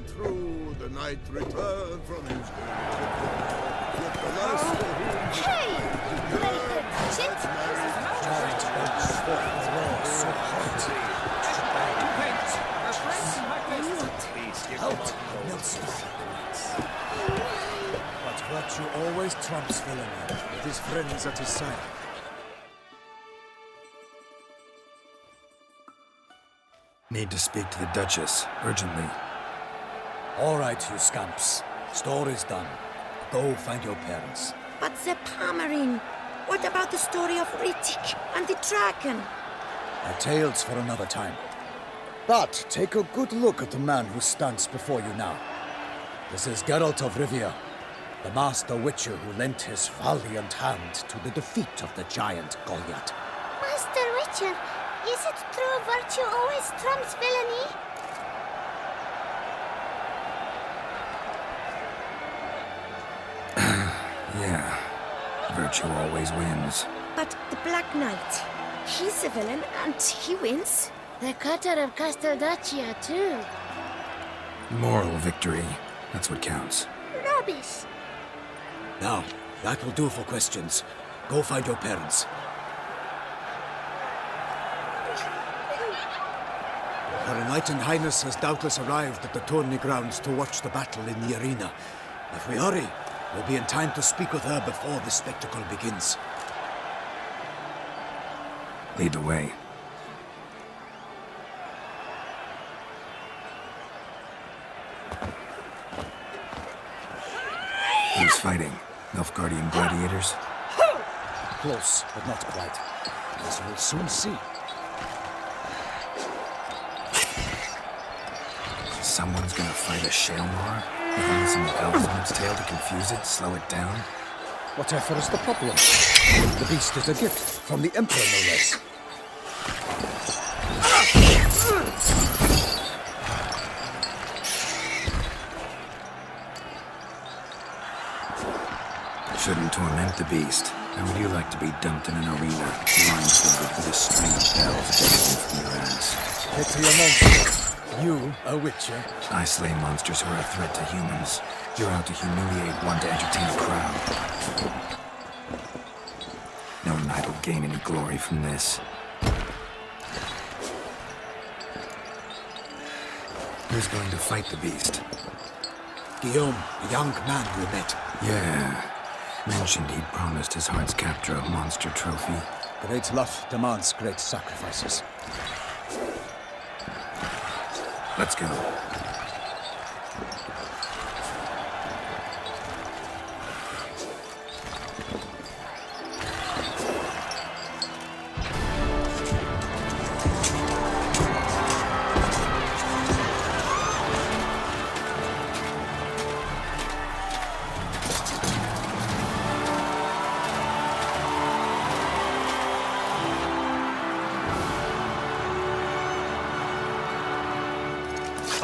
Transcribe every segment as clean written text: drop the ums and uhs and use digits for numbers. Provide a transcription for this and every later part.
and true, the knight returned from his journey with the last of whom... Hey! Later, shit! Giant oaks fought the war so hot. Out, Nelson. But virtue always trumps villainy, with his friends at his side. Need to speak to the Duchess, urgently. All right, you scamps. Story's done. Go find your parents. But the Palmerine, what about the story of Rittik and the dragon? A tale's for another time. But take a good look at the man who stands before you now. This is Geralt of Rivia, the master witcher who lent his valiant hand to the defeat of the giant Goliath. Master Witcher, is it true virtue always trumps villainy? Yeah, virtue always wins. But the Black Knight, he's a villain and he wins. The cutter of Casteldaccia too. Moral victory, that's what counts. Rubbish. Now, that will do for questions. Go find your parents. Her Enlightened Highness has doubtless arrived at the tourney grounds to watch the battle in the arena. If we hurry, we'll be in time to speak with her before the spectacle begins. Lead the way. Who's fighting? Nilfgaardian gladiators? Close, but not quite. As we'll soon see. Someone's gonna fight a Shaelmar? With only some bells on its tail to confuse it, slow it down? Whatever is the problem? The beast is a gift from the Emperor, no less. Shouldn't torment the beast. How would you like to be dumped in an arena, blindfolded with a string of bells dangling from your ass? Pity a monster. You, a witcher? I slay monsters who are a threat to humans. You're out to humiliate one to entertain a crowd. No knight will gain any glory from this. Who's going to fight the beast? Guillaume, the young man we met. Yeah. Mentioned he'd promised his heart's captor a monster trophy. Great love demands great sacrifices. Let's go.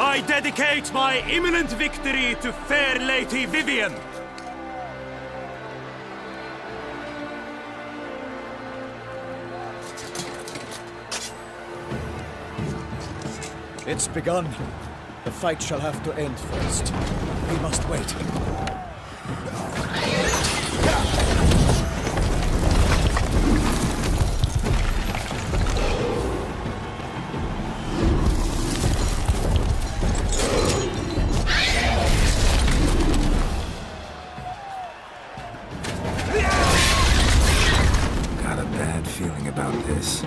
I dedicate my imminent victory to fair Lady Vivian. It's begun. The fight shall have to end first. We must wait. Got a bad feeling about this.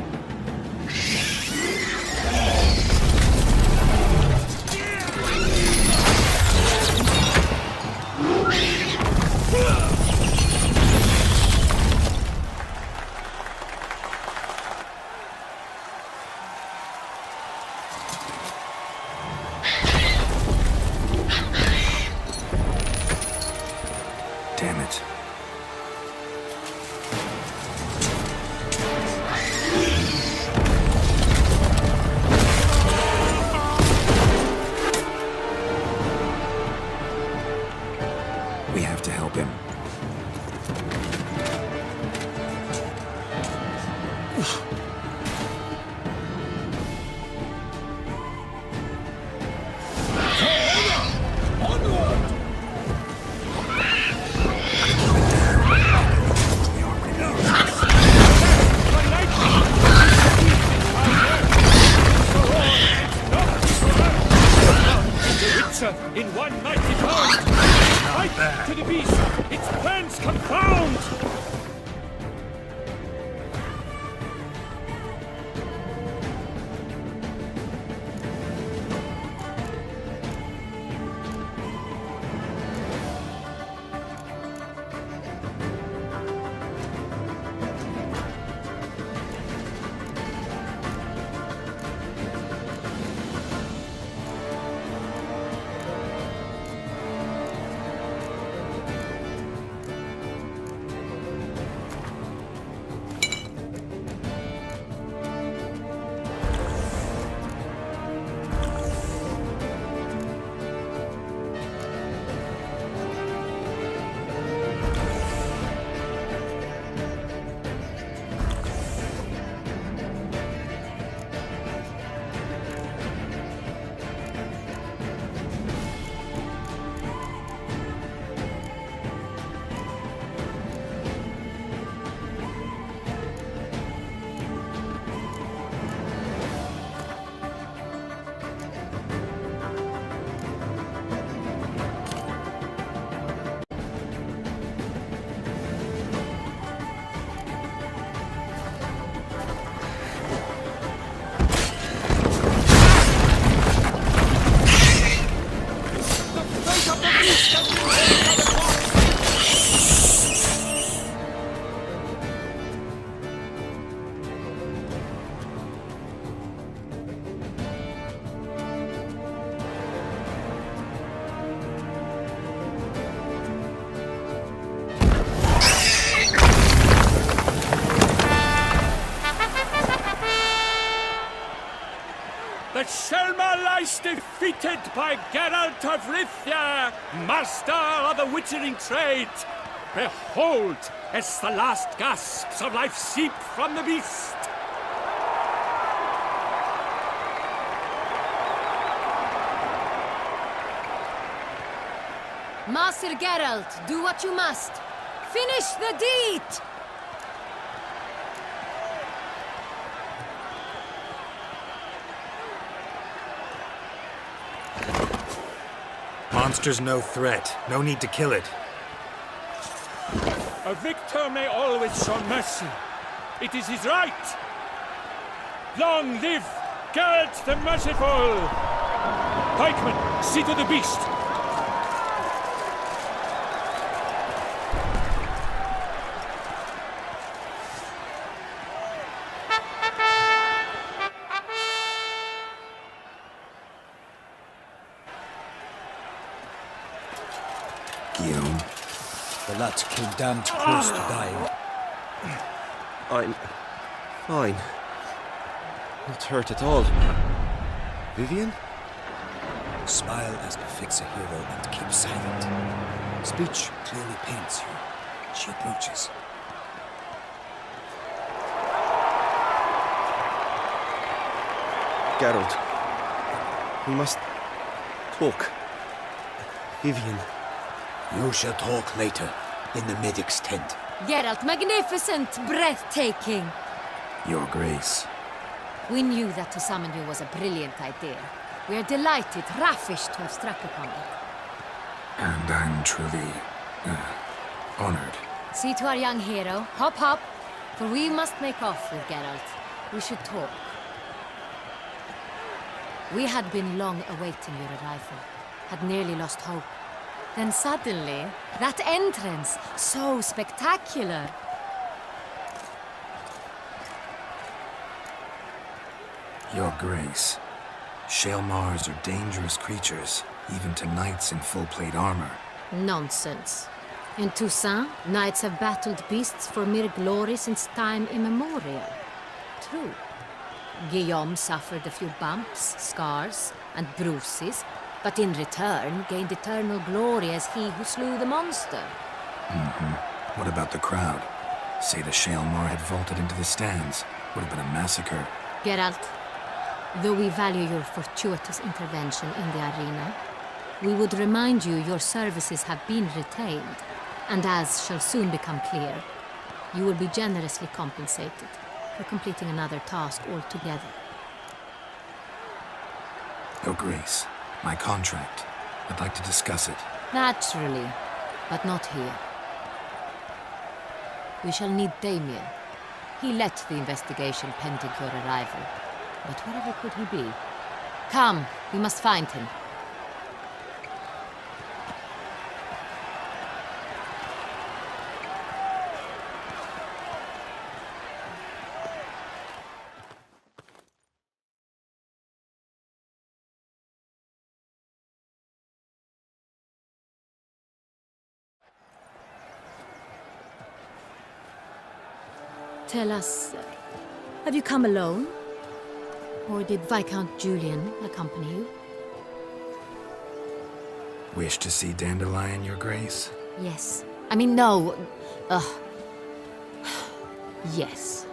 together in one mighty bond. Fight to the beast, its plans confound! The Shelma lies defeated by Geralt of Rivia, master of the witchering trade. Behold, as the last gasps of life seep from the beast. Master Geralt, do what you must. Finish the deed! Monster's no threat. No need to kill it. A victor may always show mercy. It is his right. Long live Geralt the Merciful! Pikemen, see to the beast. Guillaume. The lad came damned close to dying. I'm fine. Not hurt at all. Vivian? Smile as befits a hero and keep silent. Speech clearly paints you. She approaches. Geralt. We must talk. Vivian. You shall talk later, in the medic's tent. Geralt, magnificent, breathtaking. Your Grace. We knew that to summon you was a brilliant idea. We are delighted, ravished to have struck upon it. And I'm truly, honored. See to our young hero. Hop, hop. For we must make off with Geralt. We should talk. We had been long awaiting your arrival. Had nearly lost hope. Then suddenly, that entrance, so spectacular. Your Grace. Shaelmars are dangerous creatures, even to knights in full plate armor. Nonsense. In Toussaint, knights have battled beasts for mere glory since time immemorial. True. Guillaume suffered a few bumps, scars, and bruises, but in return gained eternal glory as he who slew the monster. What about the crowd? Say the Shaelmar had vaulted into the stands. Would have been a massacre. Geralt, though we value your fortuitous intervention in the arena, we would remind you your services have been retained, and as shall soon become clear, you will be generously compensated for completing another task altogether. Your Grace, my contract. I'd like to discuss it. Naturally, but not here. We shall need Damien. He led the investigation pending your arrival. But wherever could he be? Come, we must find him. Tell us, have you come alone? Or did Viscount Julian accompany you? Wish to see Dandelion, Your Grace? Yes. I mean, no. Yes.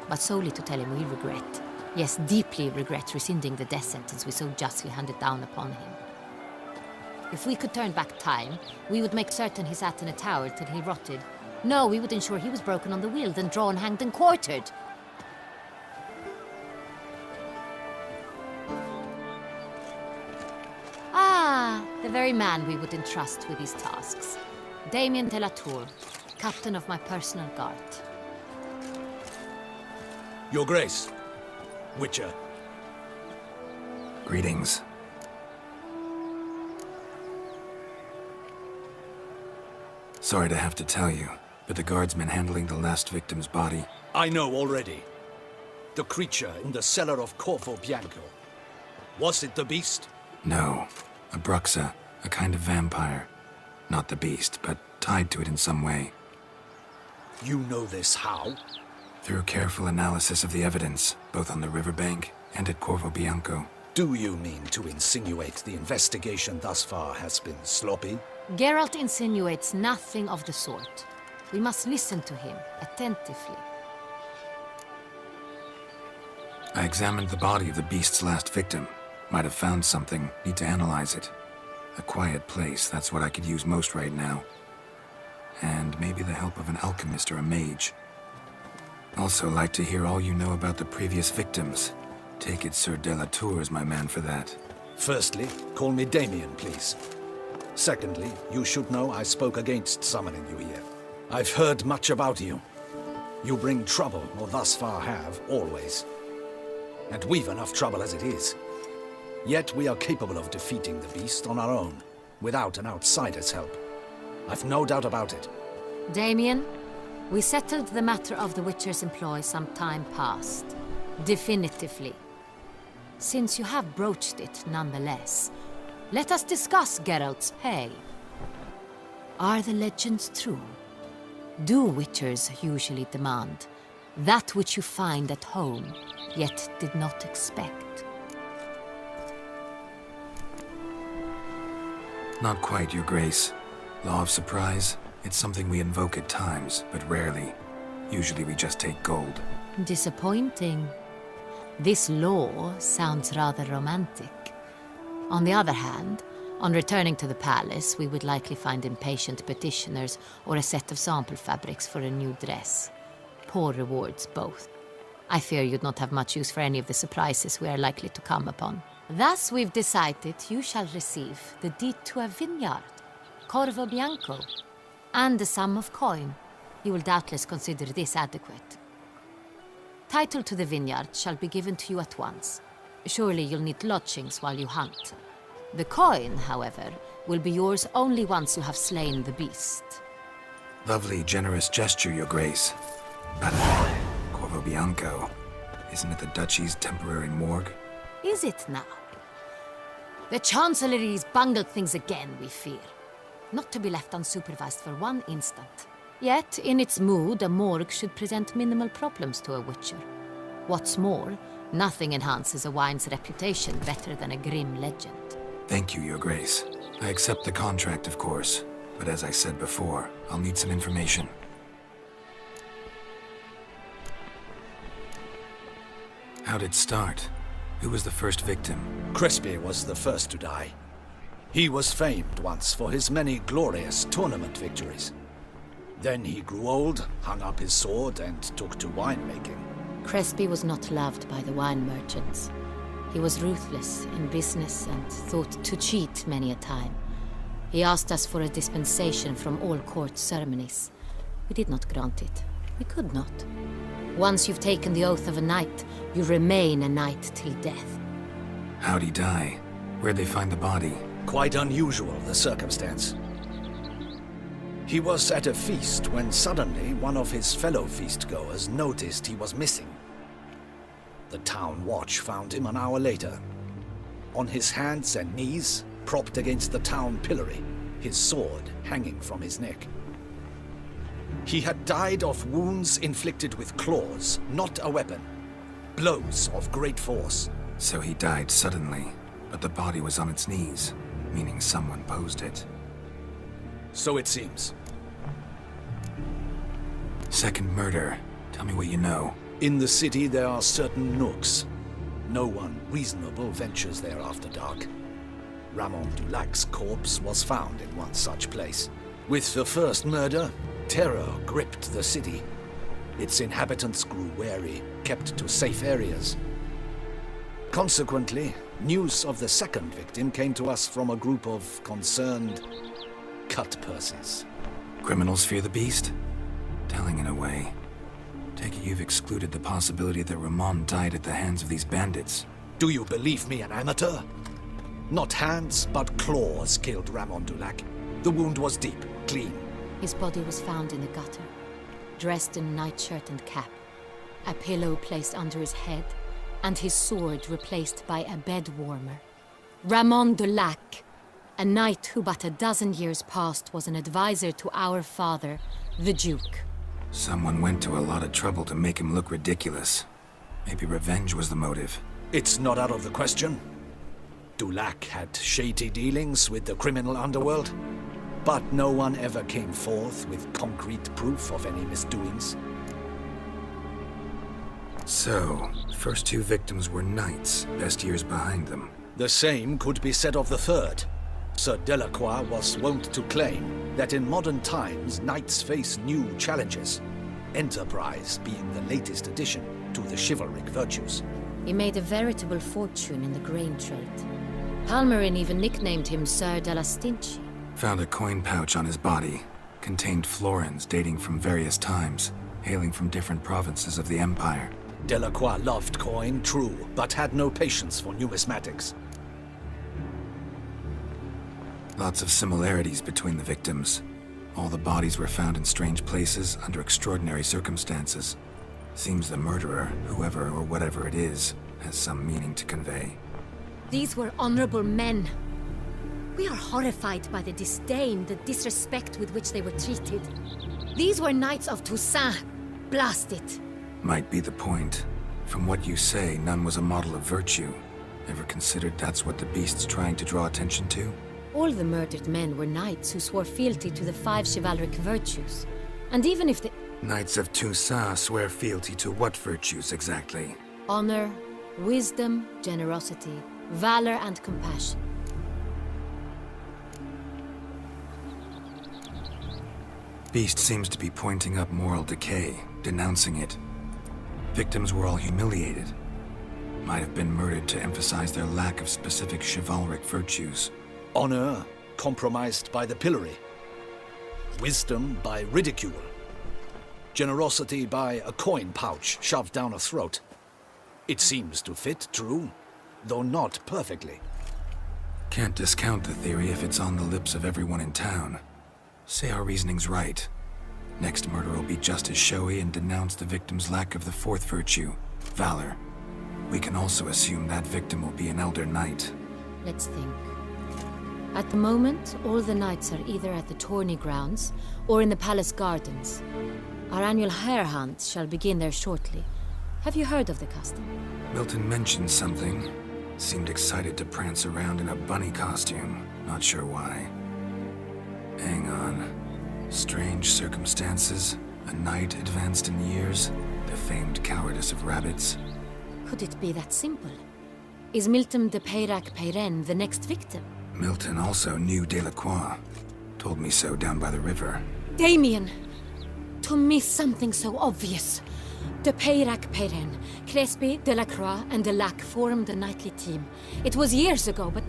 But solely to tell him we regret. Yes, deeply regret rescinding the death sentence we so justly handed down upon him. If we could turn back time, we would make certain he sat in a tower till he rotted. No, we would ensure he was broken on the wheel, then drawn, hanged, and quartered. Ah, the very man we would entrust with these tasks. Damien de la Tour, captain of my personal guard. Your Grace. Witcher. Greetings. Sorry to have to tell you, but the guardsmen handling the last victim's body... I know already. The creature in the cellar of Corvo Bianco. Was it the beast? No. A Bruxa, a kind of vampire. Not the beast, but tied to it in some way. You know this how? Through careful analysis of the evidence, both on the riverbank and at Corvo Bianco. Do you mean to insinuate the investigation thus far has been sloppy? Geralt insinuates nothing of the sort. We must listen to him attentively. I examined the body of the beast's last victim. Might have found something, need to analyze it. A quiet place, that's what I could use most right now. And maybe the help of an alchemist or a mage. Also like to hear all you know about the previous victims. Take it Sir de la Tour is my man for that. Firstly, call me Damien, please. Secondly, you should know I spoke against summoning you here. I've heard much about you. You bring trouble, or thus far have, always. And we've enough trouble as it is. Yet we are capable of defeating the beast on our own, without an outsider's help. I've no doubt about it. Damien, we settled the matter of the Witcher's employ some time past. Definitively. Since you have broached it nonetheless, let us discuss Geralt's pay. Are the legends true? Do Witchers usually demand that which you find at home, yet did not expect? Not quite, Your Grace. Law of surprise, it's something we invoke at times, but rarely. Usually we just take gold. Disappointing. This law sounds rather romantic. On the other hand, on returning to the palace, we would likely find impatient petitioners or a set of sample fabrics for a new dress. Poor rewards, both. I fear you'd not have much use for any of the surprises we are likely to come upon. Thus, we've decided you shall receive the deed to a vineyard, Corvo Bianco, and a sum of coin. You will doubtless consider this adequate. Title to the vineyard shall be given to you at once. Surely you'll need lodgings while you hunt. The coin, however, will be yours only once you have slain the beast. Lovely, generous gesture, Your Grace. But Corvo Bianco, isn't it the Duchy's temporary morgue? Is it now? The Chancellery's bungled things again, we fear. Not to be left unsupervised for one instant. Yet, in its mood, a morgue should present minimal problems to a Witcher. What's more, nothing enhances a wine's reputation better than a grim legend. Thank you, Your Grace. I accept the contract, of course. But as I said before, I'll need some information. How'd it start? Who was the first victim? Crespi was the first to die. He was famed once for his many glorious tournament victories. Then he grew old, hung up his sword, and took to winemaking. Crespi was not loved by the wine merchants. He was ruthless in business and thought to cheat many a time. He asked us for a dispensation from all court ceremonies. We did not grant it. We could not. Once you've taken the oath of a knight, you remain a knight till death. How'd he die? Where'd they find the body? Quite unusual, the circumstance. He was at a feast when suddenly one of his fellow feastgoers noticed he was missing. The town watch found him an hour later. On his hands and knees, propped against the town pillory, his sword hanging from his neck. He had died of wounds inflicted with claws, not a weapon. Blows of great force. So he died suddenly, but the body was on its knees, meaning someone posed it. So it seems. Second murder. Tell me what you know. In the city there are certain nooks. No one reasonable ventures there after dark. Ramon Dulac's corpse was found in one such place. With the first murder, terror gripped the city. Its inhabitants grew wary, kept to safe areas. Consequently, news of the second victim came to us from a group of concerned cut-purses. Criminals fear the beast? Telling in a way. Take it you've excluded the possibility that Ramon died at the hands of these bandits. Do you believe me an amateur? Not hands, but claws killed Ramon Dulac. The wound was deep, clean. His body was found in the gutter, dressed in nightshirt and cap, a pillow placed under his head, and his sword replaced by a bed warmer. Ramon Dulac, a knight who but a dozen years past was an advisor to our father, the Duke. Someone went to a lot of trouble to make him look ridiculous. Maybe revenge was the motive. It's not out of the question. Dulac had shady dealings with the criminal underworld, but no one ever came forth with concrete proof of any misdoings. So, first two victims were knights, best years behind them. The same could be said of the third. Sir Delacroix was wont to claim that in modern times knights face new challenges, enterprise being the latest addition to the chivalric virtues. He made a veritable fortune in the grain trade. Palmerin even nicknamed him Sir de la Stinchi. Found a coin pouch on his body. Contained florins dating from various times, hailing from different provinces of the Empire. Delacroix loved coin, true, but had no patience for numismatics. Lots of similarities between the victims. All the bodies were found in strange places under extraordinary circumstances. Seems the murderer, whoever or whatever it is, has some meaning to convey. These were honorable men. We are horrified by the disdain, the disrespect with which they were treated. These were knights of Toussaint. Blast it. Might be the point. From what you say, none was a model of virtue. Ever considered that's what the beast's trying to draw attention to? All the murdered men were knights who swore fealty to the 5 chivalric virtues. And even if the Knights of Toussaint swear fealty to what virtues exactly? honor, wisdom, generosity, valor, and compassion. Beast seems to be pointing up moral decay, denouncing it. Victims were all humiliated. Might have been murdered to emphasize their lack of specific chivalric virtues. Honor compromised by the pillory. Wisdom by ridicule. Generosity by a coin pouch shoved down a throat. It seems to fit, true, though not perfectly. Can't discount the theory if it's on the lips of everyone in town. Say our reasoning's right. Next murder will be just as showy and denounce the victim's lack of the fourth virtue, valor. We can also assume that victim will be an elder knight. Let's think. At the moment, all the knights are either at the tourney grounds or in the palace gardens. Our annual hare hunt shall begin there shortly. Have you heard of the custom? Milton mentioned something. Seemed excited to prance around in a bunny costume. Not sure why. Hang on. Strange circumstances. A knight advanced in years. The famed cowardice of rabbits. Could it be that simple? Is Milton de Peyrac-Peyren the next victim? Milton also knew Delacroix. Told me so down by the river. Damien! To miss something so obvious. De Peyrac Perrin, Crespi, Delacroix, and Delac formed a nightly team. It was years ago, but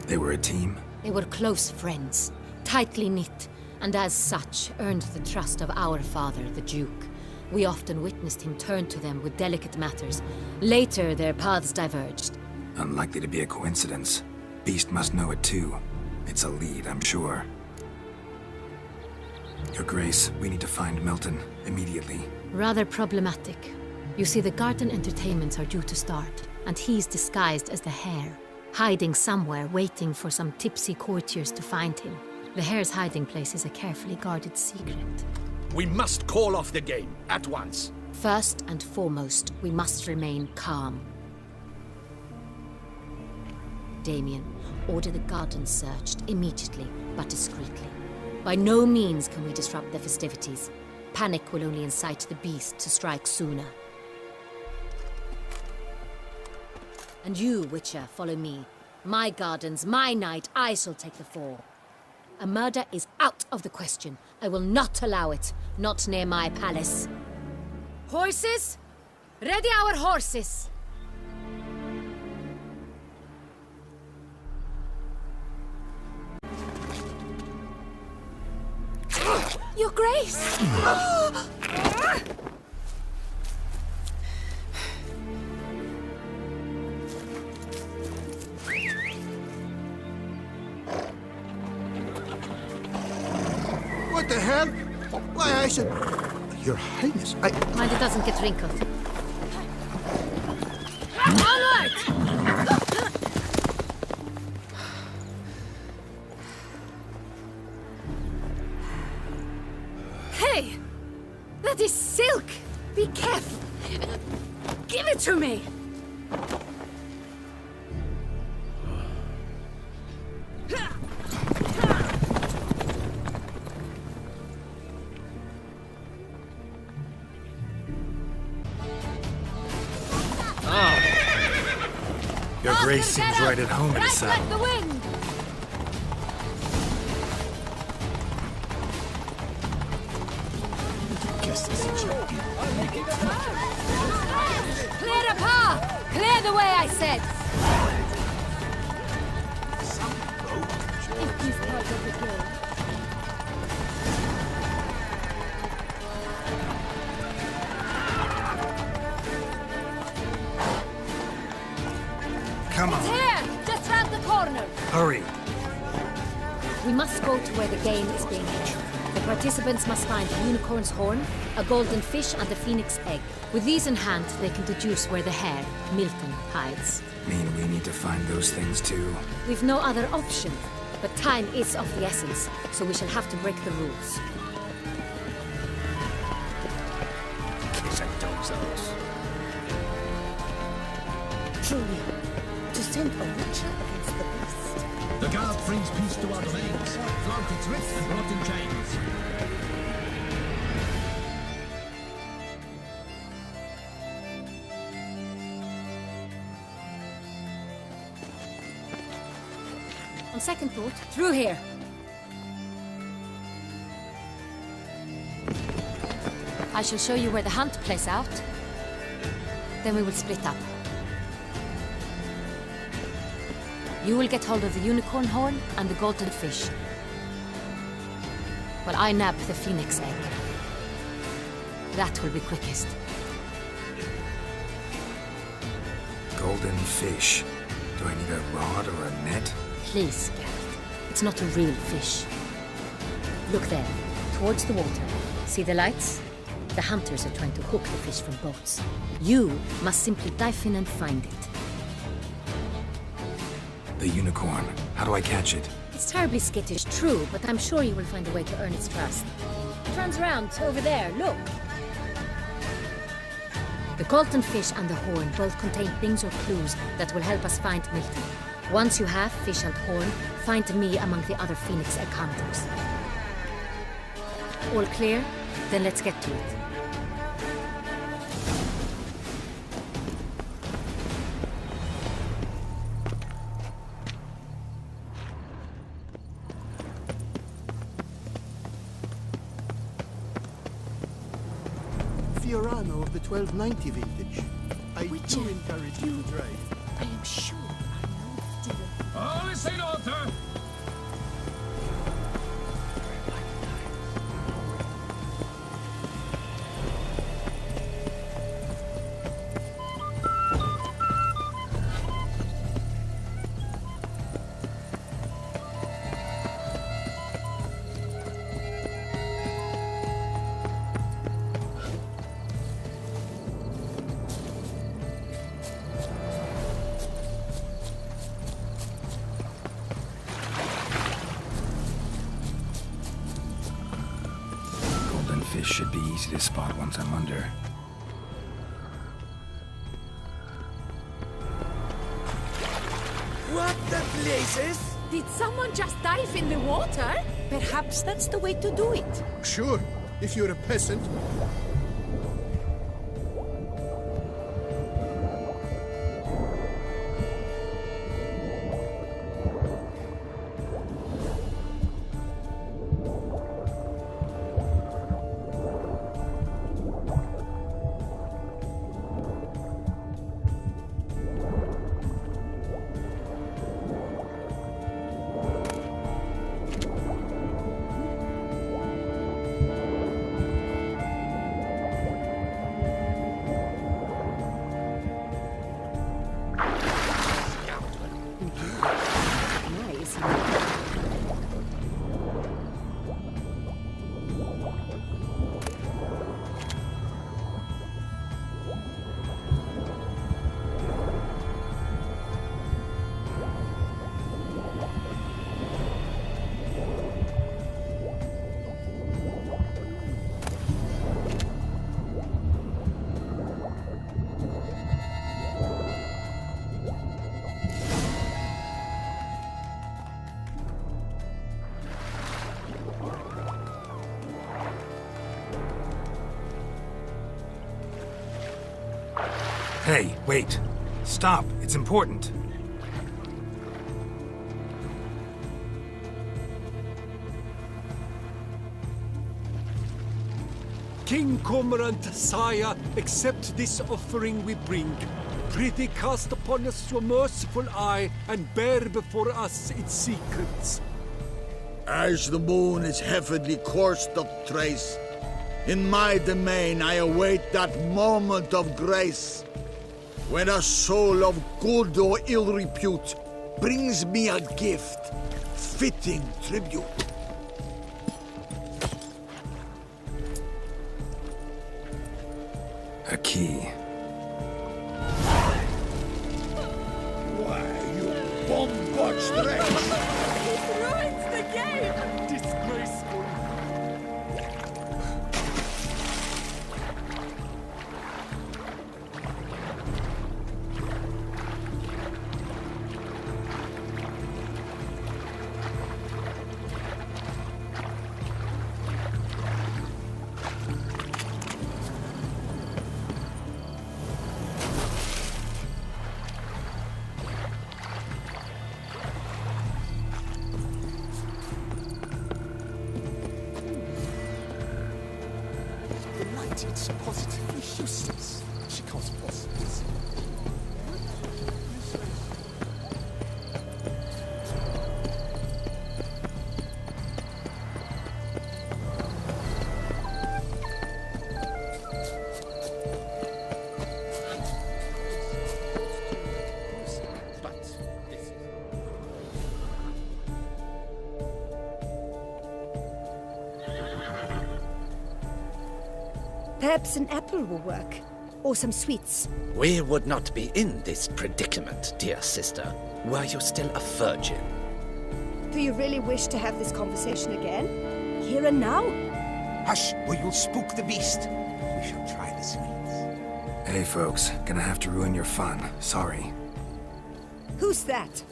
They were a team? they were close friends, tightly knit, and as such earned the trust of our father, the Duke. We often witnessed him turn to them with delicate matters. Later, their paths diverged. Unlikely to be a coincidence. Beast must know it too. It's a lead, I'm sure. Your Grace, we need to find Milton, immediately. Rather problematic. You see, the garden entertainments are due to start, and he's disguised as the Hare, hiding somewhere, waiting for some tipsy courtiers to find him. The Hare's hiding place is a carefully guarded secret. We must call off the game, at once. First and foremost, we must remain calm. Damien, order the garden searched immediately, but discreetly. By no means can we disrupt the festivities. Panic will only incite the beast to strike sooner. And you, Witcher, follow me. My gardens, my night, I shall take the fall. A murder is out of the question. I will not allow it. Not near my palace. Horses? Ready our horses! Your Grace! What the hell? Why, I said... Your Highness, Mind it doesn't get wrinkled. Onward! Hey! That is silk! Be careful! Give it to me! Your Grace seems right at home in the Right saddle. like the wind! Clear a path! Clear the way, I said! If he's part of the guild. Come on, Here! Just round the corner! hurry. We must go to where the game is being held. The participants must find a unicorn's horn, a golden fish, and a phoenix egg. With these in hand, they can deduce where the hare, Milton, hides. Mean we need to find those things too? We've no other option, but time is of the essence, so we shall have to break the rules. Kiss a dog's ass. Truly, to send a witcher against the beast. The guard brings peace to our domains, flogged its wrist and brought in chains. On second thought, through here. I shall show you where the hunt plays out. Then we will split up. You will get hold of the unicorn horn and the golden fish, while I nab the phoenix egg. That will be quickest. Golden fish. Do I need a rod or a net? Please, Geralt. It's not a real fish. Look there, towards the water. See the lights? The hunters are trying to hook the fish from boats. You must simply dive in and find it. The unicorn. How do I catch it? It's terribly skittish, true, but I'm sure you will find a way to earn its trust. It runs around over there, look. The golden fish and the horn both contain things or clues that will help us find Milton. Once you have fish and horn, find me among the other phoenix egg hunters. All clear? Then let's get to it. piano of the 1290 vintage. I Witcher, do encourage you to drive. I am sure I know the deal. All is in order. Golden fish should be easy to spot once I'm under. What the blazes? Did someone just dive in the water? Perhaps that's the way to do it. Sure, if you're a peasant. Nice. Hey, wait. Stop. It's important. King Cormorant, sire, accept this offering we bring. Prithee cast upon us your merciful eye, and bear before us its secrets. As the moon is heavily coursed of trace, in my domain I await that moment of grace, when a soul of good or ill repute brings me a gift, fitting tribute. A key. Why, you bomb-botched wretch! This ruins the game! Disgraceful. The light, it's positively useless. She can't possibly see. But this is... Perhaps an apple will work. Or some sweets. We would not be in this predicament, dear sister, were you still a virgin. Do you really wish to have this conversation again? Here and now? Hush, or you'll spook the beast. We shall try the sweets. Hey, folks. Gonna have to ruin your fun. Sorry. Who's that?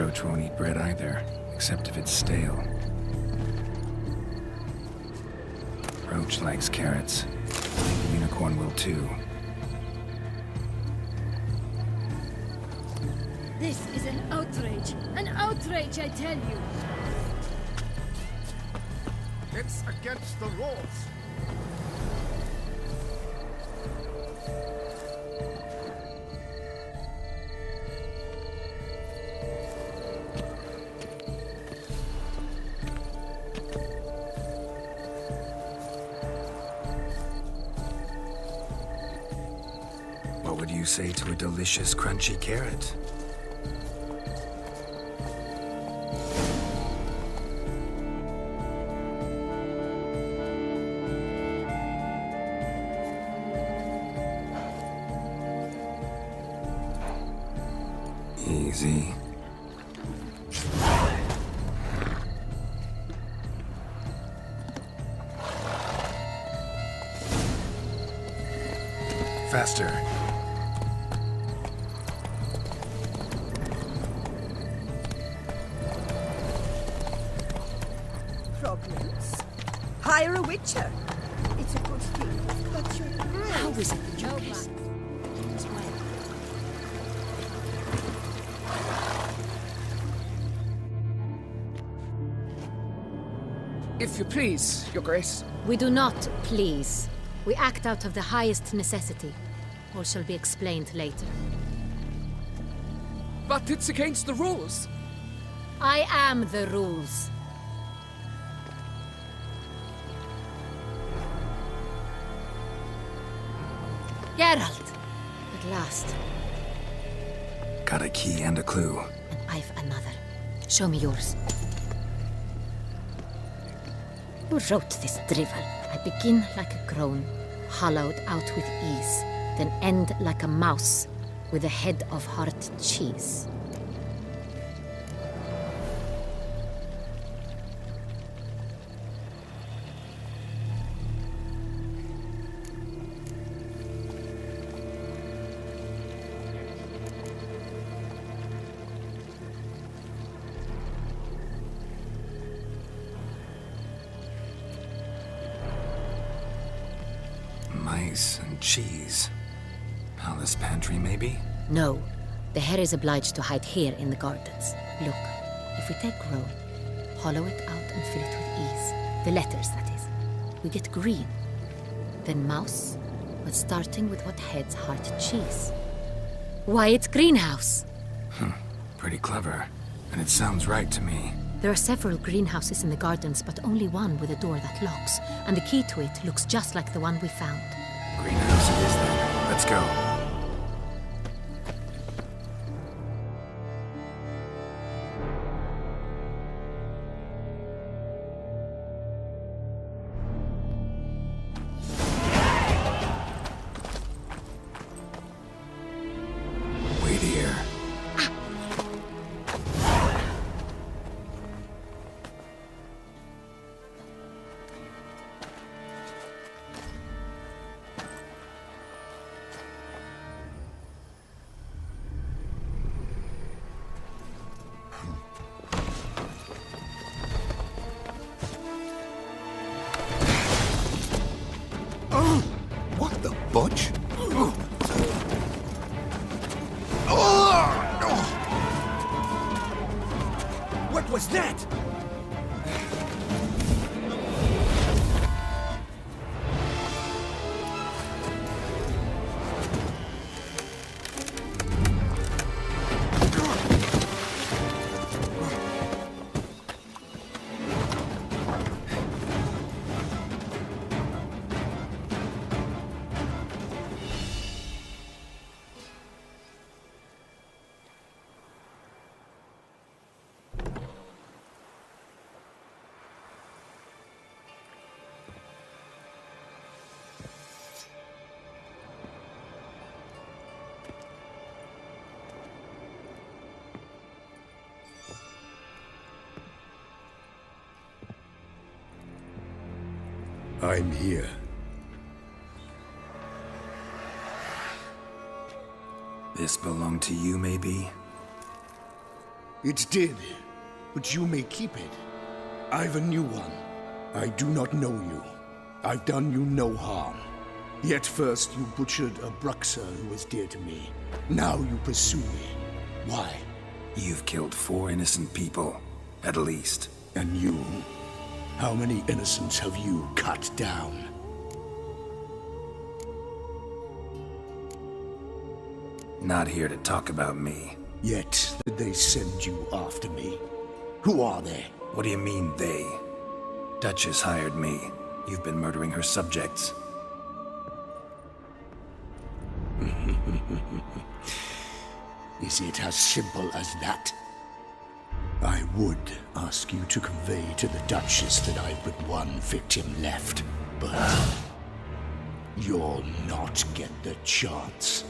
roach won't eat bread either, except if it's stale. Roach likes carrots. The unicorn will too. This is an outrage! An outrage, I tell you! It's against the rules. What would you say to a delicious, crunchy carrot? Easy. Faster. Problems? Hire a witcher. It's a good thing. But you're brave. How is it that you guessed? As well. If you please, Your Grace. We do not please. We act out of the highest necessity. All shall be explained later. But it's against the rules. I am the rules. Geralt! At last. Got a key and a clue. And I've another. Show me yours. Who wrote this drivel? I begin like a groan, hollowed out with ease, then end like a mouse, with a head of hard cheese. Mice and cheese. Palace pantry, maybe? No. The hare is obliged to hide here in the gardens. Look, if we take Rome, hollow it out and fill it with ease. The letters, that is. We get green. Then mouse, but starting with what heads heart cheese. Why, it's greenhouse! Pretty clever. And it sounds right to me. There are several greenhouses in the gardens, but only one with a door that locks, and the key to it looks just like the one we found. Greenhouse it is then. Let's go. Wait here. What the butch? What was that? I'm here. This belonged to you, maybe? It did, but you may keep it. I've a new one. I do not know you. I've done you no harm. Yet first you butchered a Bruxer who was dear to me. Now you pursue me. Why? You've killed 4 innocent people, at least. And you? How many innocents have you cut down? Not here to talk about me. Yet they send you after me. Who are they? What do you mean, they? Duchess hired me. You've been murdering her subjects. Is it as simple as that? I would ask you to convey to the Duchess that I've but one victim left, but you'll not get the chance.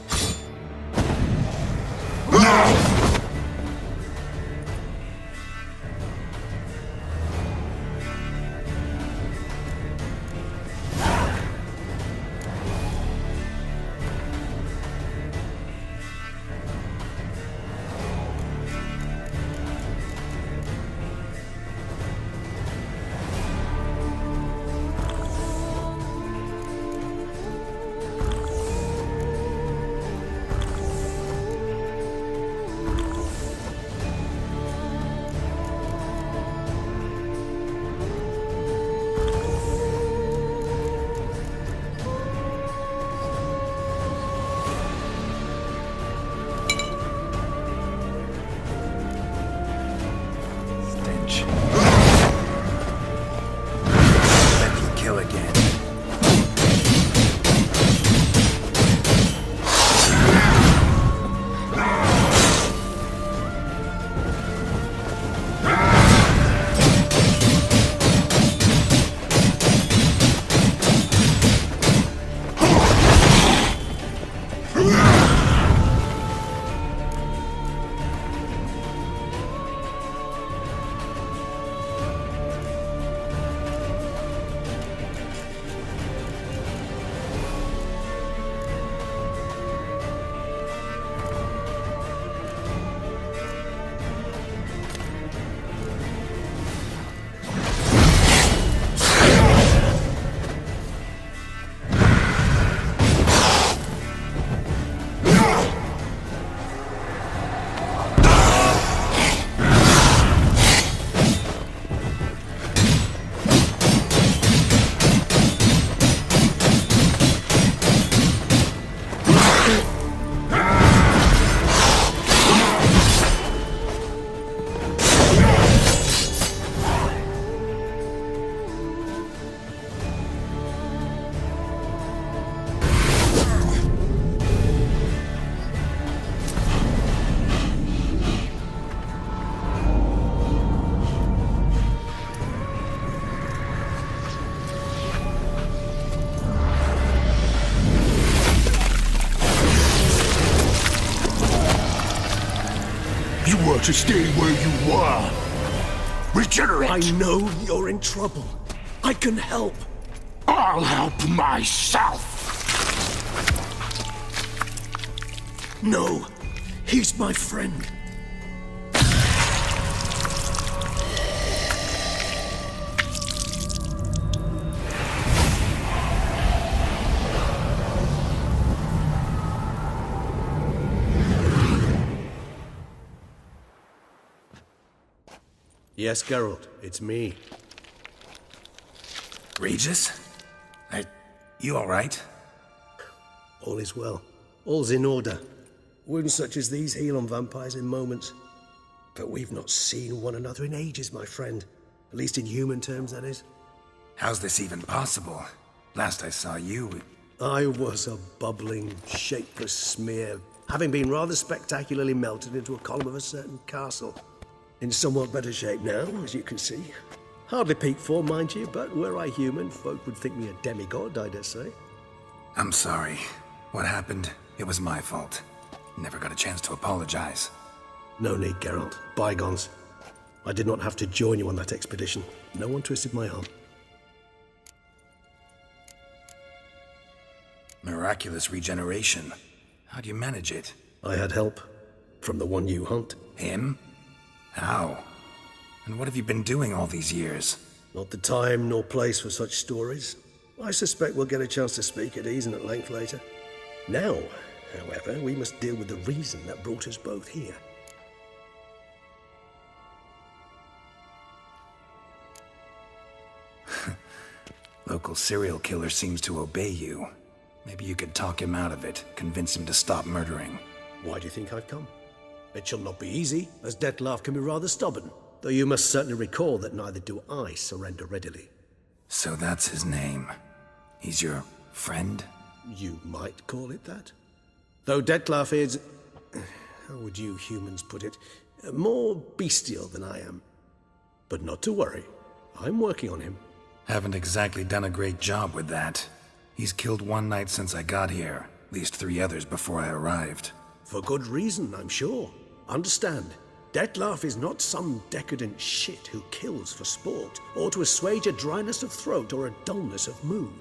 To stay where you were. Regenerate! I know you're in trouble. I can help. I'll help myself! No, he's my friend. Yes, Geralt, it's me. Regis? You alright? All is well. All's in order. Wounds such as these heal on vampires in moments. But we've not seen one another in ages, my friend. At least in human terms, that is. How's this even possible? Last I saw you... I was a bubbling, shapeless smear, having been rather spectacularly melted into a column of a certain castle. In somewhat better shape now, as you can see. Hardly peak form, mind you, but were I human, folk would think me a demigod, I dare say. I'm sorry. What happened, it was my fault. Never got a chance to apologize. No need, Geralt. Bygones. I did not have to join you on that expedition. No one twisted my arm. Miraculous regeneration. How do you manage it? I had help. From the one you hunt. Him? How? And what have you been doing all these years? Not the time nor place for such stories. I suspect we'll get a chance to speak at ease and at length later. Now, however, we must deal with the reason that brought us both here. Local serial killer seems to obey you. Maybe you could talk him out of it, convince him to stop murdering. Why do you think I've come? It shall not be easy, as Dettlaff can be rather stubborn. Though you must certainly recall that neither do I surrender readily. So that's his name. He's your friend? You might call it that. Though Dettlaff is, how would you humans put it, more bestial than I am. But not to worry, I'm working on him. Haven't exactly done a great job with that. He's killed one night since I got here, at least 3 others before I arrived. For good reason, I'm sure. Understand, Dettlaff is not some decadent shit who kills for sport, or to assuage a dryness of throat or a dullness of mood.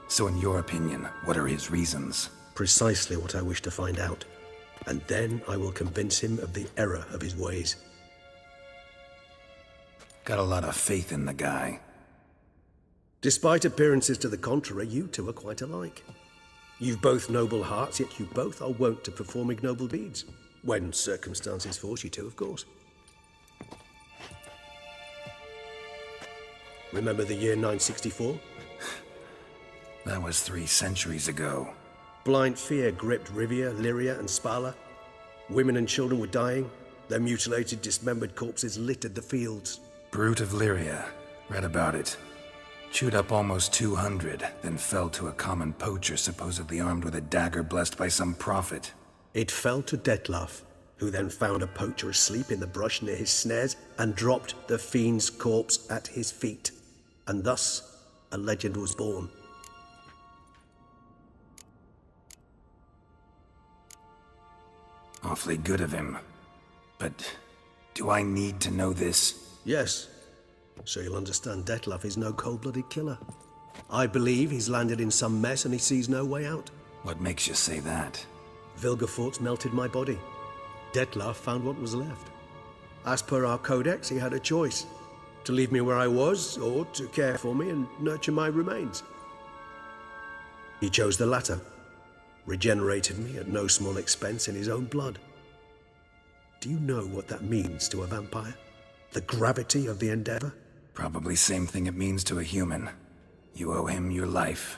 So in your opinion, what are his reasons? Precisely what I wish to find out. And then I will convince him of the error of his ways. Got a lot of faith in the guy. Despite appearances to the contrary, you two are quite alike. You've both noble hearts, yet you both are wont to perform ignoble deeds. When circumstances force you to, of course. Remember the year 964? That was 3 centuries ago. Blind fear gripped Rivia, Lyria, and Spala. Women and children were dying. Their mutilated, dismembered corpses littered the fields. Brute of Lyria. Read about it. Chewed up almost 200, then fell to a common poacher supposedly armed with a dagger blessed by some prophet. It fell to Dettlaff, who then found a poacher asleep in the brush near his snares and dropped the fiend's corpse at his feet. And thus, a legend was born. Awfully good of him. But do I need to know this? Yes. So you'll understand Dettlaff is no cold-blooded killer. I believe he's landed in some mess and he sees no way out. What makes you say that? Vilgefortz melted my body. Dettlaff found what was left. As per our codex, he had a choice. To leave me where I was, or to care for me and nurture my remains. He chose the latter. Regenerated me at no small expense in his own blood. Do you know what that means to a vampire? The gravity of the endeavor? Probably same thing it means to a human. You owe him your life.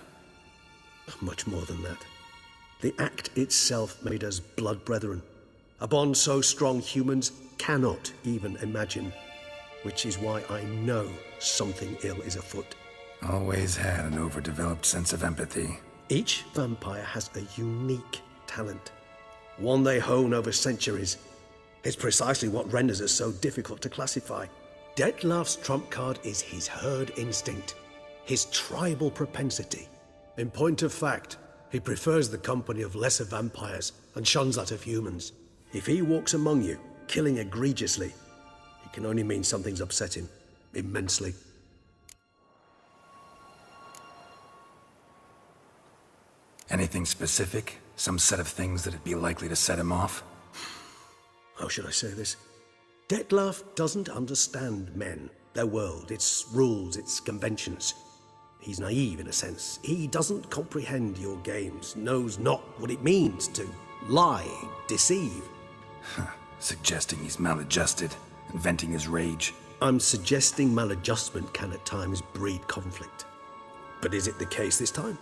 Much more than that. The act itself made us blood brethren. A bond so strong humans cannot even imagine. Which is why I know something ill is afoot. Always had an overdeveloped sense of empathy. Each vampire has a unique talent. One they hone over centuries. It's precisely what renders us so difficult to classify. Dettlaff's trump card is his herd instinct, his tribal propensity. In point of fact, he prefers the company of lesser vampires and shuns that of humans. If he walks among you, killing egregiously, it can only mean something's upset him, immensely. Anything specific? Some set of things that'd be likely to set him off? How should I say this? Dettlaff doesn't understand men, their world, its rules, its conventions. He's naive in a sense. He doesn't comprehend your games, knows not what it means to lie, deceive. Suggesting he's maladjusted, and venting his rage. I'm suggesting maladjustment can at times breed conflict. But is it the case this time?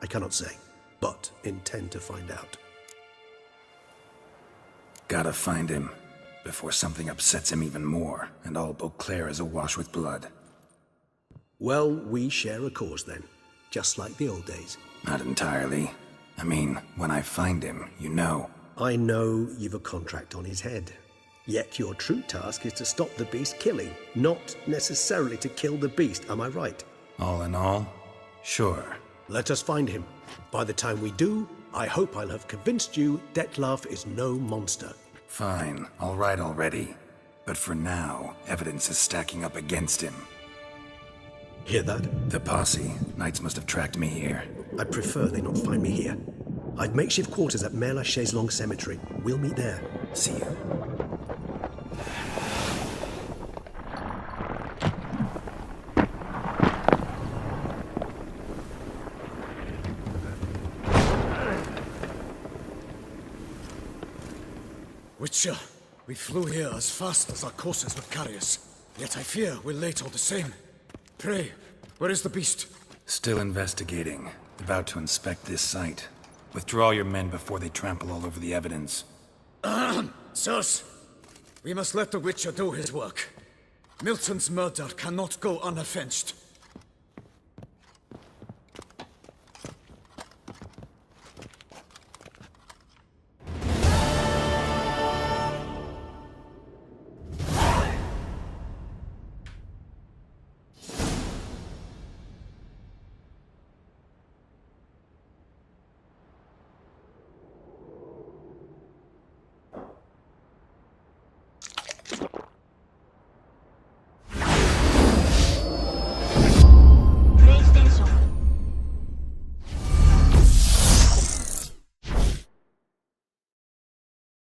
I cannot say, but intend to find out. Gotta find him, before something upsets him even more, and all Beauclair is awash with blood. Well, we share a cause then, just like the old days. Not entirely. I mean, when I find him, you know. I know you've a contract on his head. Yet your true task is to stop the beast killing, not necessarily to kill the beast, am I right? All in all, sure. Let us find him. By the time we do, I hope I'll have convinced you Dettlaff is no monster. Fine, all right already. But for now, evidence is stacking up against him. Hear that? The posse. Knights must have tracked me here. I prefer they not find me here. I've makeshift quarters at Mère Lachaise Long Cemetery. We'll meet there. See you. Witcher, we flew here as fast as our courses would carry us. Yet I fear we're late all the same. Pray, where is the beast? Still investigating. About to inspect this site. Withdraw your men before they trample all over the evidence. Sirs, we must let the Witcher do his work. Milton's murder cannot go unavenged.